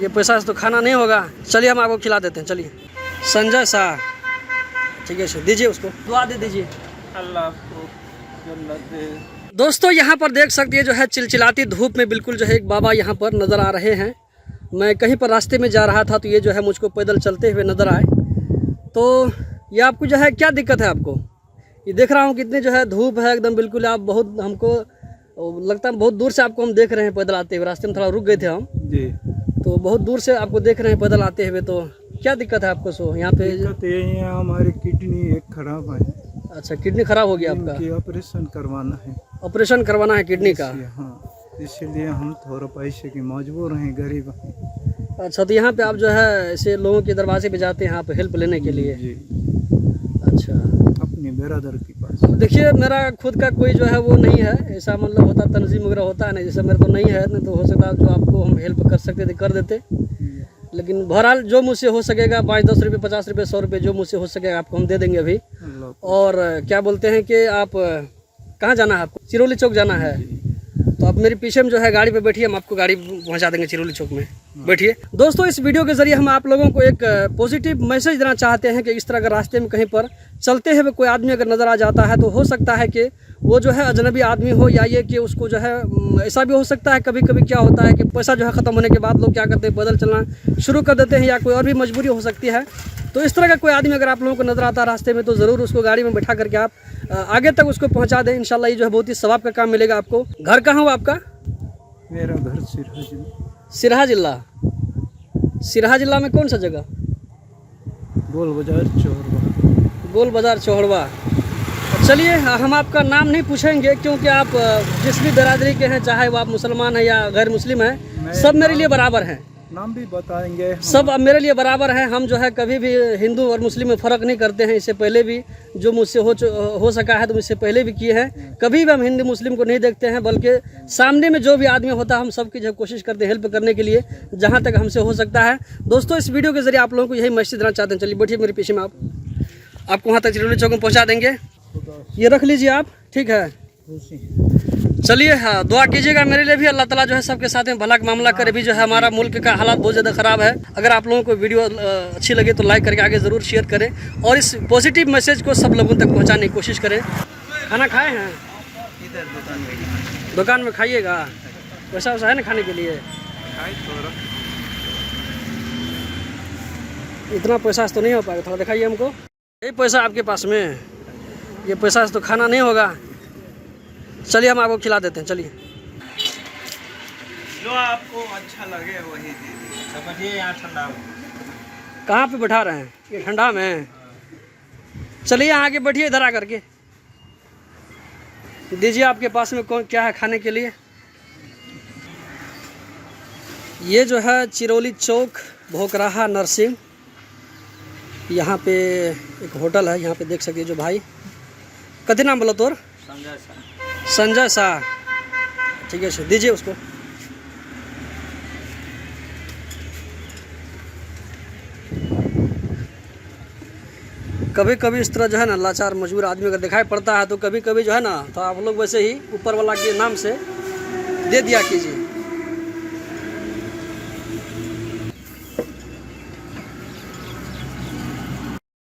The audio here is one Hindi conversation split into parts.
ये पैसा से तो खाना नहीं होगा। चलिए हम आपको खिला देते हैं। चलिए संजय शाह, ठीक है सर, दीजिए उसको, दुआ दे दीजिए अल्लाह आपको जन्नत दे। दोस्तों यहाँ पर देख सकते हैं जो है चिलचिलाती धूप में बिल्कुल जो है एक बाबा यहाँ पर नज़र आ रहे हैं। मैं कहीं पर रास्ते में जा रहा था तो ये जो है मुझको पैदल चलते हुए नज़र आए। तो ये आपको जो है क्या दिक्कत है आपको? ये देख रहा हूँ कितनी जो है धूप है एकदम बिल्कुल। आप बहुत, हमको लगता है बहुत दूर से आपको हम देख रहे हैं पैदल आते हुए। रास्ते में थोड़ा रुक गए थे हम जी, तो बहुत दूर से आपको देख रहे हैं पैदल आते हुए। तो क्या दिक्कत है आपको? सो यहाँ पे दिक्कत यही है, हमारी किडनी एक खराब है। अच्छा, किडनी खराब हो गया आपका? इनकी ऑपरेशन करवाना है। ऑपरेशन करवाना है किडनी का? हाँ, इसीलिए हम थोड़ा पैसे की मजबूर हैं, गरीब हैं। अच्छा, तो यहाँ पे आप जो है ऐसे लोगों के दरवाजे पे जाते हैं यहाँ पे हेल्प लेने के लिए? जी, अच्छा, अपने बिरादर के पास। देखिए मेरा खुद का कोई जो है वो नहीं है ऐसा, मतलब होता तंजीम वगैरह होता है ना, जैसे मेरे तो नहीं है ना, तो हो सकता जो आपको हम हेल्प कर सकते थे कर देते। लेकिन बहरहाल जो मुझसे हो सकेगा 5-10 रुपये, 50 रुपये, 100 रुपये जो मुझसे हो सकेगा आपको हम दे देंगे अभी। और क्या बोलते हैं कि आप कहाँ जाना है आपको? चिरौली चौक जाना है। तो आप मेरे पीछे में जो है गाड़ी पे बैठिए, हम आपको गाड़ी पहुंचा देंगे चिरौली चौक में। बैठिए। दोस्तों इस वीडियो के जरिए हम आप लोगों को एक पॉजिटिव मैसेज देना चाहते हैं कि इस तरह अगर रास्ते में कहीं पर चलते हुए कोई आदमी अगर नज़र आ जाता है तो हो सकता है कि वो जो है अजनबी आदमी हो, या ये कि उसको जो है ऐसा भी हो सकता है कभी कभी क्या होता है कि पैसा जो है ख़त्म होने के बाद लोग क्या करते हैं पैदल चलना शुरू कर देते हैं, या कोई और भी मजबूरी हो सकती है। तो इस तरह का कोई आदमी अगर आप लोगों को नज़र आता है रास्ते में तो ज़रूर उसको गाड़ी में बैठा करके आप आगे तक उसको पहुँचा दें। इंशाल्लाह ये जो है बहुत ही सवाब का काम मिलेगा आपको। घर कहाँ हो आपका? मेरा घर सिरहा जिला। सिरहा जिला? सिरहा जिला में कौन सा जगह? गोल बाजार चौरवा। गोल बाजार चौहड़वा। चलिए हम आपका नाम नहीं पूछेंगे क्योंकि आप जिस भी बिरादरी के हैं, चाहे वो आप मुसलमान हैं या गैर मुस्लिम हैं, सब मेरे लिए बराबर हैं। नाम भी बताएंगे सब अब मेरे लिए बराबर हैं। हम जो है कभी भी हिंदू और मुस्लिम में फ़र्क नहीं करते हैं। इससे पहले भी जो मुझसे हो सका है तो मुझसे पहले भी किए हैं। कभी भी हम हिंदू मुस्लिम को नहीं देखते हैं, बल्कि सामने में जो भी आदमी होता है हम सबकी जो कोशिश करते हैं हेल्प करने के लिए जहाँ तक हमसे हो सकता है। दोस्तों इस वीडियो के जरिए आप लोगों को यही मैसेज देना चाहते हैं। चलिए बैठिए मेरे पीछे में, आपको वहाँ तक चिरौली चौक में पहुँचा देंगे। ये रख लीजिए आप, ठीक है? चलिए हाँ, दुआ कीजिएगा मेरे लिए भी। अल्लाह ताला जो है सबके साथ में भला का मामला करे। भी जो है हमारा मुल्क का हालात बहुत ज़्यादा ख़राब है। अगर आप लोगों को वीडियो अच्छी लगे तो लाइक करके आगे ज़रूर शेयर करें और इस पॉजिटिव मैसेज को सब लोगों तक पहुंचाने की कोशिश करें। खाना खाए हैं? इधर दुकान में खाइएगा। पैसा वैसा है ना खाने के लिए? इतना पैसा से तो नहीं हो पाएगा, थोड़ा दिखाइए हमको। यही पैसा आपके पास में? ये पैसा से तो खाना नहीं होगा। चलिए हम आपको खिला देते हैं। चलिए जो आपको अच्छा लगे वही दे दीजिए। समझिए यहाँ ठंडा हो। कहाँ पे बैठा रहे हैं? ये ठंडा में? चलिए यहाँ आके बैठिए, इधर आ करके दीजिए। आपके पास में कौन क्या है खाने के लिए? ये जो है चिरौली चौक भोकराहा नरसिंह, यहाँ पे एक होटल है। यहाँ पे देख सकते जो भाई, कथी नाम बोला तोर? संजय शाह, ठीक है सर, दीजिए उसको। कभी कभी इस तरह जो है ना लाचार मजबूर आदमी अगर दिखाई पड़ता है तो कभी कभी जो है ना तो आप लोग वैसे ही ऊपर वाला के नाम से दे दिया कीजिए।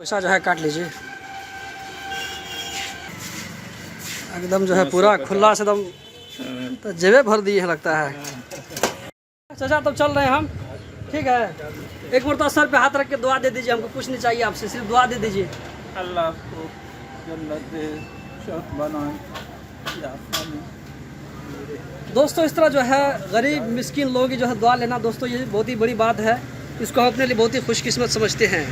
पैसा जो है काट लीजिए। एकदम जो है पूरा खुला से एकदम तो जेबे भर दिए हैं लगता है। चाचा तब चल रहे हैं हम, ठीक है? एक मरतबा सर पे हाथ रख के दुआ दे दीजिए। हमको कुछ नहीं चाहिए आपसे, सिर्फ दुआ दे दीजिए। अल्लाह आपको जन्नत दे, शौक बनाए। दोस्तों इस तरह जो है गरीब मिस्किन लोगों की जो है दुआ लेना, दोस्तों ये बहुत ही बड़ी बात है। इसको हम अपने लिए बहुत ही खुशकिस्मत समझते हैं।